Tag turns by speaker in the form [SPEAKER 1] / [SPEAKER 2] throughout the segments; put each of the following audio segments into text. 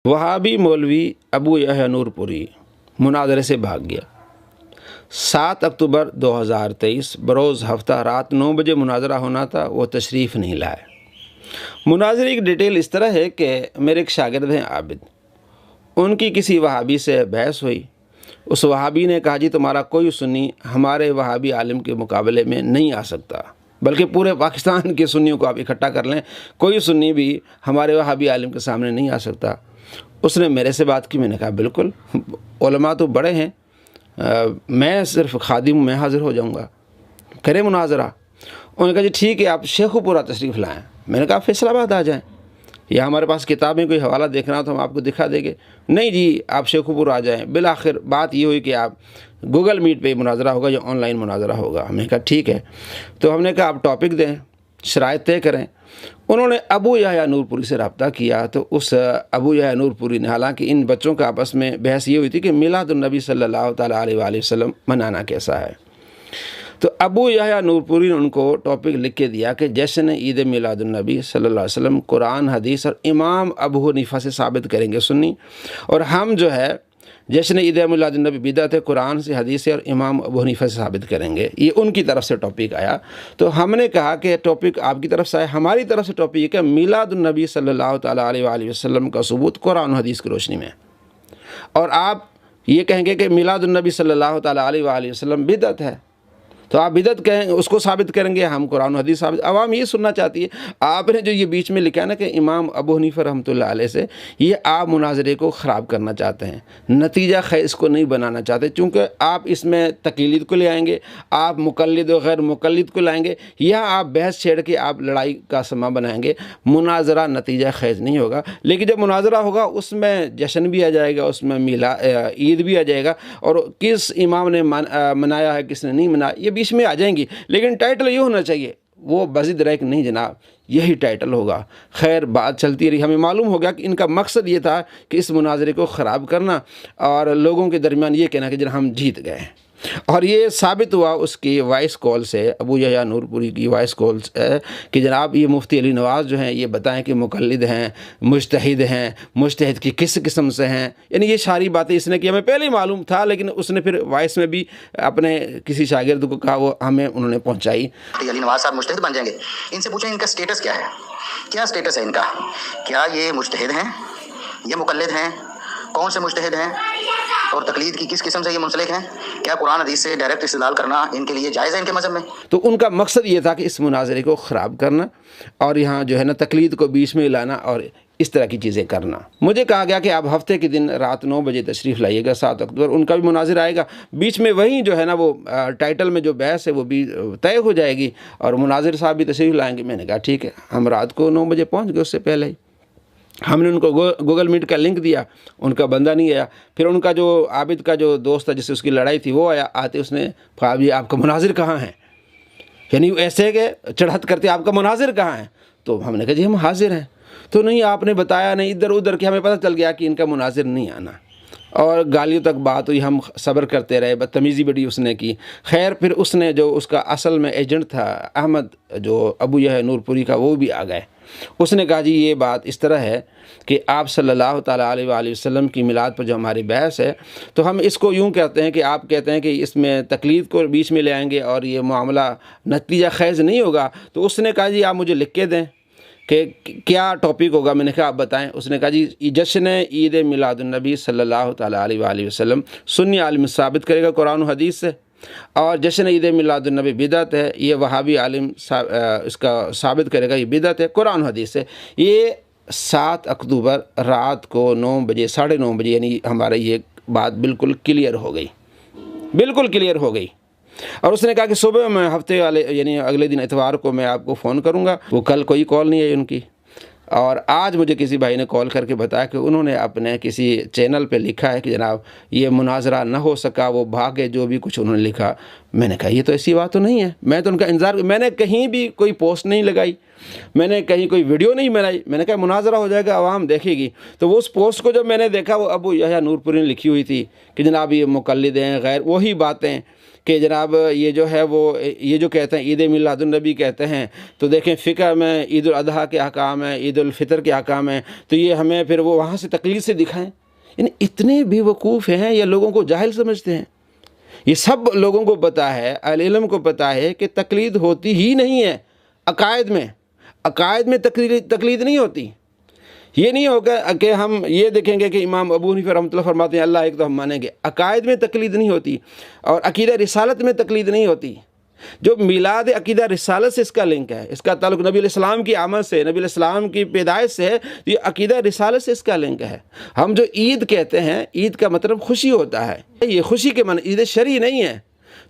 [SPEAKER 1] वहाबी मौलवी अबू यहया नूरपुरी मुनाजरे से भाग गया। 7 अक्टूबर 2023 बरोज़ हफ्ता रात 9 बजे मुनाजरा होना था, वो तशरीफ़ नहीं लाए। मुनाजरे की डिटेल इस तरह है कि मेरे एक शागिर्द हैं आबिद, उनकी किसी वहाबी से बहस हुई। उस वहाबी ने कहा जी तुम्हारा कोई सुन्नी हमारे वहाबी आलिम के मुकाबले में नहीं आ सकता, बल्कि पूरे पाकिस्तान के सुन्नियों को आप इकट्ठा कर लें, कोई सुन्नी भी हमारे वहाबी आलिम के सामने नहीं आ सकता। उसने मेरे से बात की, मैंने कहा बिल्कुल, उलमा तो बड़े हैं, मैं सिर्फ खादिम, मैं हाज़िर हो जाऊंगा, करें मुनाजरा। उन्होंने कहा जी ठीक है, आप शेखुपुरा तशरीफ़ लाएँ। मैंने कहा फैसलाबाद आ जाएँ, या हमारे पास किताबें कोई हवाला देखना हो तो हम आपको दिखा देंगे। नहीं जी, आप शेखुपुर आ जाएँ। बिल आखिर बात ये हुई कि आप गूगल मीट पे मुनाजरा होगा या ऑनलाइन मुनाजरा होगा। हमने कहा ठीक है। तो हमने कहा आप टॉपिक दें, शराइत तय करें। उन्होंने अबू यहया नूरपुरी से रब्ता किया, तो उस अबू यहया नूरपुरी ने, हालांकि इन बच्चों का आपस में बहस ये हुई थी कि मिलादुन्नबी सल्लल्लाहु तआला अलैहि वसल्लम मनाना कैसा है, तो अबू यहया नूरपुरी ने उनको टॉपिक लिख के दिया कि जश्न ईद मिलादुन्नबी सल्लल्लाहु अलैहि वसल्लम कुरान, हदीस और इमाम अबू हनीफा से साबित करेंगे सुन्नी, और हम जो है जश्न ईद मिलादुन्नबी बिदअत है, कुरान से, हदीस से और इमाम अबू हनीफा से साबित करेंगे। ये उनकी तरफ से टॉपिक आया। तो हमने कहा कि टॉपिक आपकी तरफ से आया, हमारी तरफ से टॉपिक ये कि मिलादुन्नबी सल्लल्लाहु तआला अलैहि वसल्लम का सबूत कुरान हदीस की रोशनी में, और आप ये कहेंगे कि मिलादुन्नबी सल्लल्लाहु तआला अलैहि वसल्लम बिदअत है, तो आप बिदअत कहें, उसको साबित करेंगे, हम कुरान हदीस साबित। आवाम ये सुनना चाहती है। आपने जो ये बीच में लिखा है ना कि इमाम अबू हनीफा रहमतुल्लाह अलैह से, ये आप मुनाजरे को ख़राब करना चाहते हैं, नतीजा खैर इसको नहीं बनाना चाहते, चूँकि आप इसमें तक़लीद को ले आएंगे, आप मुक़ल्लिद और गैर मुक़ल्लिद को लाएंगे, या आप बहस छेड़ के आप लड़ाई का समा बनाएंगे। मुनाजरा नतीजा खैर नहीं होगा। लेकिन जब मुनाजरा होगा उसमें जश्न भी आ जाएगा, उसमें ईद भी आ जाएगा, और किस इमाम ने मनाया है, किसने नहीं मनाया, ये बीच में आ जाएंगी। लेकिन टाइटल ये होना चाहिए, वो बज़िद रैक नहीं जनाब, यही टाइटल होगा। खैर बात चलती रही, हमें मालूम हो गया कि इनका मकसद ये था कि इस मुनाजरे को ख़राब करना और लोगों के दरमियान ये कहना कि जनाब हम जीत गए। और ये साबित हुआ उसकी वॉइस कॉल से, अबू यहया नूरपुरी की वॉइस कॉल से, कि जनाब ये मुफ्ती अली नवाज़ जो हैं ये बताएं कि मुक़ल्लिद हैं, मुज्तहिद हैं, मुज्तहिद की किस किस्म से हैं, यानी ये सारी बातें इसने की। हमें पहले ही मालूम था, लेकिन उसने फिर वॉइस में भी अपने किसी शागिर्द को कहा, वो हमें उन्होंने पहुँचाई।
[SPEAKER 2] अली नवाज़ साहब मुज्तहिद बन जाएंगे, इनसे पूछें इनका स्टेटस क्या है, क्या स्टेटस है इनका, क्या ये मुज्तहिद हैं, ये मुक़ल्लिद हैं, कौन से मुज्तहिद हैं, और तकलीद की किस किस्म से ये मुंसलिक हैं, क्या कुरान हदीस से डायरेक्ट इस्तेदलाल करना इनके लिए जायज़ है इनके मज़हब में।
[SPEAKER 1] तो उनका मकसद ये था कि इस मुनाजरे को ख़राब करना और यहाँ जो है ना तकलीद को बीच में लाना और इस तरह की चीज़ें करना। मुझे कहा गया कि आप हफ्ते के दिन रात 9 बजे तशरीफ़ लाइएगा, 7 अक्टूबर, उनका भी मुनाजिर आएगा। बीच में वहीं जो है ना वो टाइटल में जो बहस है वो भी तय हो जाएगी और मुनाजिर साहब भी तशरीफ़ लाएंगे। मैंने कहा ठीक है। हम रात को 9 बजे पहुँच गए, उससे पहले ही हमने उनको गूगल मीट का लिंक दिया, उनका बंदा नहीं आया। फिर उनका जो आबिद का जो दोस्त था जिससे उसकी लड़ाई थी वो आया। आते उसने कहा जी आपका मुनाजिर कहाँ है, यानी ऐसे के चढ़त करते आपका मुनाजिर कहाँ है। तो हमने कहा जी हम हाजिर हैं। तो नहीं आपने बताया नहीं, इधर उधर के हमें पता चल गया कि इनका मुनाजिर नहीं आना, और गालियों तक बात हुई। हम सब्र करते रहे, बदतमीज़ी बड़ी उसने की। खैर फिर उसने जो उसका असल में एजेंट था अहमद, जो अबू यहया नूरपुरी का, वो भी आ गए। उसने कहा जी ये बात इस तरह है कि आप सल्लल्लाहु ताला अलैहि वसल्लम की मिलाद पर जो हमारी बहस है, तो हम इसको यूँ कहते हैं कि आप कहते हैं कि इसमें तकलीद को बीच में ले आएंगे और ये मामला नतीजा खैज़ नहीं होगा। तो उसने कहा जी आप मुझे लिख के दें कि क्या टॉपिक होगा। मैंने कहा आप बताएं। उसने कहा जी जश्न ईद मिलादुन्नबी सल्लल्लाहु ताला अलैहि वसल्लम सुन्नी आलिम साबित करेगा कुरान और हदीस से, और जश्न ईद मिलादुन्नबी बिदअत है, ये वहाबी आलिम इसका साबित करेगा ये बिदअत है कुरान हदीस से। ये 7 अक्टूबर रात को 9 बजे, 9:30 बजे, यानी हमारे ये बात बिल्कुल क्लियर हो गई, बिल्कुल क्लियर हो गई। और उसने कहा कि सुबह में हफ्ते वाले यानी अगले दिन इतवार को मैं आपको फ़ोन करूंगा। वो कल कोई कॉल नहीं आई उनकी, और आज मुझे किसी भाई ने कॉल करके बताया कि उन्होंने अपने किसी चैनल पे लिखा है कि जनाब ये मुनाजरा न हो सका, वो भागे, जो भी कुछ उन्होंने लिखा। मैंने कहा ये तो ऐसी बात तो नहीं है। मैं तो उनका इंतज़ार, मैंने कहीं भी कोई पोस्ट नहीं लगाई, मैंने कहीं कोई वीडियो नहीं बनाई। मैंने कहा मुनाजरा हो जाएगा, आवाम देखेगी। तो वो उस पोस्ट को जब मैंने देखा, वो अबू यहया नूरपुरी ने लिखी हुई थी कि जनाब ये मुक़ल्लिद हैं, गैर, वही बातें کہ جناب یہ جو ہے وہ یہ جو کہتے ہیں عید میلاد النبی کہتے ہیں، تو دیکھیں فقہ میں عید الاضحیٰ کے احکام ہیں، عید الفطر کے احکام ہیں، تو یہ ہمیں پھر وہ وہاں سے تقلید سے دکھائیں۔ یعنی اتنے بے وقوف ہیں یا لوگوں کو جاہل سمجھتے ہیں۔ یہ سب لوگوں کو پتہ ہے، اہل علم کو پتہ ہے کہ تقلید ہوتی ہی نہیں ہے عقائد میں۔ عقائد میں تقلید نہیں ہوتی۔ یہ نہیں ہوگا کہ ہم یہ دیکھیں گے کہ امام ابو حنیفہ رحمۃ اللہ فرماتے ہیں اللہ ایک تو ہم مانیں گے۔ عقائد میں تقلید نہیں ہوتی، اور عقیدہ رسالت میں تقلید نہیں ہوتی۔ جو میلاد عقیدہ رسالت سے اس کا لنک ہے، اس کا تعلق نبی علیہ السلام کی آمد سے، نبی علیہ السلام کی پیدائش سے ہے، یہ عقیدہ رسالت سے اس کا لنک ہے۔ ہم جو عید کہتے ہیں، عید کا مطلب خوشی ہوتا ہے، یہ خوشی کے معنی عید شرعی نہیں ہے۔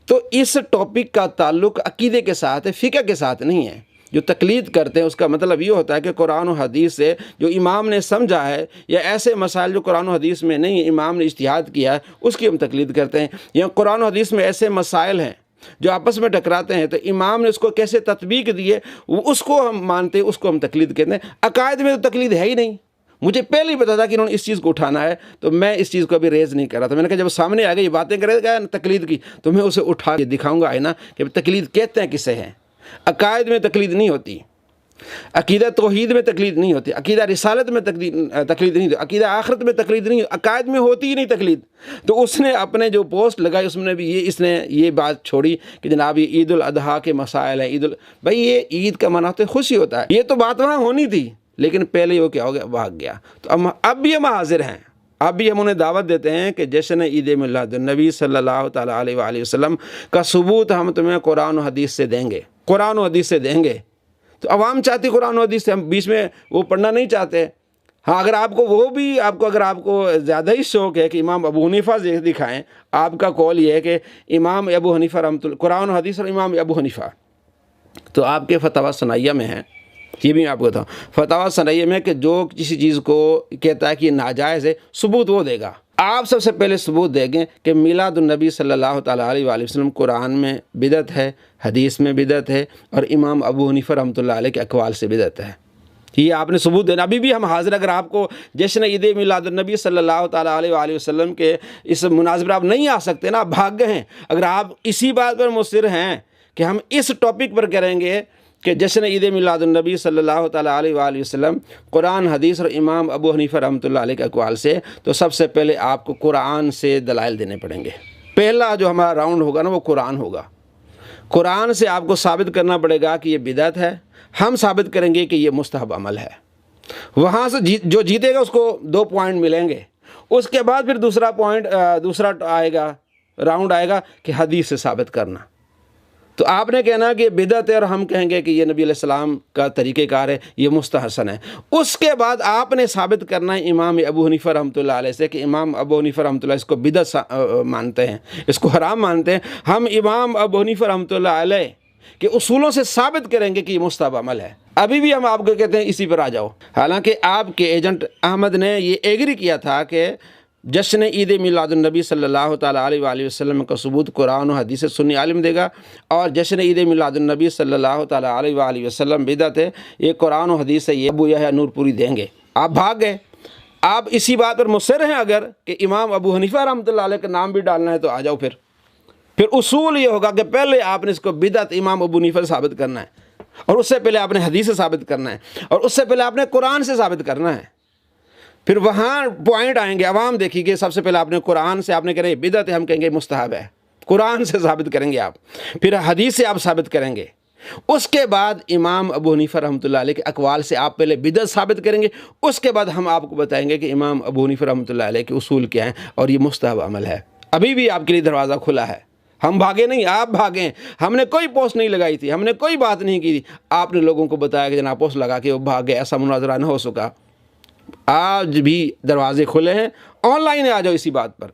[SPEAKER 1] تو اس ٹاپک کا تعلق عقیدے کے ساتھ ہے، فقہ کے ساتھ نہیں ہے۔ جو تقلید کرتے ہیں اس کا مطلب یہ ہوتا ہے کہ قرآن و حدیث سے جو امام نے سمجھا ہے، یا ایسے مسائل جو قرآن و حدیث میں نہیں امام نے اجتہاد کیا ہے اس کی ہم تقلید کرتے ہیں، یا قرآن و حدیث میں ایسے مسائل ہیں جو آپس میں ٹکراتے ہیں تو امام نے اس کو کیسے تطبیق دی ہے اس کو ہم مانتے ہیں، اس کو ہم تقلید کہتے ہیں۔ عقائد میں تو تقلید ہے ہی نہیں۔ مجھے پہلے ہی پتا تھا کہ انہوں نے اس چیز کو اٹھانا ہے، تو میں اس چیز کو ابھی ریز نہیں کر رہا تھا۔ میں نے کہا جب سامنے آ گئی یہ باتیں کرے گا تقلید کی تو میں اسے اٹھا کے دکھاؤں گا نا کہ تقلید کہتے ہیں کسے ہیں۔ عقائد میں تقلید نہیں ہوتی، عقیدہ توحید میں تقلید نہیں ہوتی، عقیدہ رسالت میں تقلید نہیں ہوتی، عقیدہ آخرت میں تقلید نہیں ہوتی، عقائد میں ہوتی ہی نہیں تقلید۔ تو اس نے اپنے جو پوسٹ لگائی اس میں بھی اس نے یہ بات چھوڑی کہ جناب یہ عید الاضحیٰ کے مسائل ہیں، بھائی یہ عید کا مناتے خوشی ہوتا ہے، یہ تو بات وہاں ہونی تھی، لیکن پہلے وہ کیا ہو گیا، بھاگ گیا۔ تو اب بھی ہم حاضر ہیں، اب بھی ہم انہیں دعوت دیتے ہیں کہ جشن عید میلاد النبی صلی اللہ تعالیٰ علیہ وآلہ وسلم کا ثبوت ہم تمہیں قرآن و حدیث سے دیں گے، قرآن و حدیث سے دیں گے۔ تو عوام چاہتی قرآن و حدیث سے، ہم بیچ میں وہ پڑھنا نہیں چاہتے۔ ہاں اگر آپ کو اگر آپ کو زیادہ ہی شوق ہے کہ امام ابو حنیفہ دکھائیں، آپ کا قول یہ ہے کہ امام ابو حنیفہ رحمۃ اللہ قرآن و حدیث اور امام ابو حنیفہ، تو آپ کے فتاویٰ ثنائیہ میں ہیں، یہ بھی میں آپ کو بتاؤں فتاویٰ ثنائیہ میں کہ جو کسی چیز کو کہتا ہے کہ یہ ناجائز ہے ثبوت وہ دے گا۔ آپ سب سے پہلے ثبوت دیں گے کہ میلاد النبی صلی اللہ تعالیٰ علیہ وآلہ وسلم قرآن میں بدعت ہے، حدیث میں بدعت ہے، اور امام ابو حنیفہ رحمۃ اللہ علیہ کے اقوال سے بدعت ہے۔ یہ آپ نے ثبوت دینا۔ ابھی بھی ہم حاضر، اگر آپ کو جشن عید میلاد النبی صلی اللہ تعالیٰ علیہ وآلہ وسلم کے اس مناظر پر آپ نہیں آ سکتے نا، آپ بھاگ گئے ہیں، اگر آپ اسی بات پر مصر ہیں کہ ہم اس ٹاپک پر کریں گے کہ جشن عید میلاد النبی صلی اللہ تعالیٰ علیہ وآلہ وسلم قرآن حدیث اور امام ابو حنیفہ رحمۃ اللہ علیہ کے اقوال سے، تو سب سے پہلے آپ کو قرآن سے دلائل دینے پڑیں گے۔ پہلا جو ہمارا راؤنڈ ہوگا نا وہ قرآن ہوگا۔ قرآن سے آپ کو ثابت کرنا پڑے گا کہ یہ بدعت ہے، ہم ثابت کریں گے کہ یہ مستحب عمل ہے۔ وہاں سے جو جیتے گا اس کو 2 پوائنٹ ملیں گے۔ اس کے بعد پھر دوسرا آئے گا، راؤنڈ آئے گا کہ حدیث سے ثابت کرنا۔ تو آپ نے کہنا کہ یہ بدعت ہے اور ہم کہیں گے کہ یہ نبی علیہ السلام کا طریقہ کار ہے، یہ مستحسن ہے۔ اس کے بعد آپ نے ثابت کرنا ہے امام ابو حنیفہ رحمۃ اللہ علیہ سے کہ امام ابو حنیفہ رحمۃ اللہ اس کو بدعت مانتے ہیں، اس کو حرام مانتے ہیں۔ ہم امام ابو حنیفہ رحمۃ اللہ علیہ کہ اصولوں سے ثابت کریں گے کہ یہ مستحب عمل ہے۔ ابھی بھی ہم آپ کو کہتے ہیں اسی پر آ جاؤ، حالانکہ آپ کے ایجنٹ احمد نے یہ ایگری کیا تھا کہ جشن عید میلاد النبی صلی اللہ تعالیٰ علیہ وآلہ وسلم کا ثبوت قرآن و حدیث سے سنی عالم دے گا، اور جشن عید میلاد النبی صلی اللہ تعالیٰ علیہ وآلہ وسلم بدعت ہے، یہ قرآن و حدیث سے یہ ابو یحییٰ نور پوری دیں گے۔ آپ بھاگ گئے۔ آپ اسی بات پر مصر ہیں اگر کہ امام ابو حنیفہ رحمۃ اللہ علیہ کا نام بھی ڈالنا ہے تو آ جاؤ۔ پھر اصول یہ ہوگا کہ پہلے آپ نے اس کو بدعت امام ابو حنیفہ سے ثابت کرنا ہے، اور اس سے پہلے آپ نے حدیث سے ثابت کرنا ہے، اور اس سے پہلے آپ نے قرآن سے ثابت کرنا ہے۔ پھر وہاں پوائنٹ آئیں گے، عوام دیکھیے کہ سب سے پہلے آپ نے قرآن سے آپ نے کہہ رہے بدعت ہے، ہم کہیں گے مستحب ہے، قرآن سے ثابت کریں گے آپ، پھر حدیث سے آپ ثابت کریں گے۔ اس کے بعد امام ابو حنیفہ رحمۃ اللہ علیہ کے اقوال سے آپ پہلے بدعت ثابت کریں گے، اس کے بعد ہم آپ کو بتائیں گے کہ امام ابو حنیفہ رحمۃ اللہ علیہ کے اصول کیا ہیں اور یہ مستحب عمل ہے۔ ابھی بھی آپ کے لیے دروازہ کھلا ہے، ہم بھاگے نہیں، آپ بھاگیں۔ ہم نے کوئی پوسٹ نہیں لگائی تھی، ہم نے کوئی بات نہیں کی تھی، آپ نے لوگوں کو بتایا کہ جناب پوسٹ لگا کے وہ بھاگ گئے، ایسا مناظرہ نہ ہو سکا۔ آج بھی دروازے کھلے ہیں، آن لائن آ جاؤ اسی بات پر۔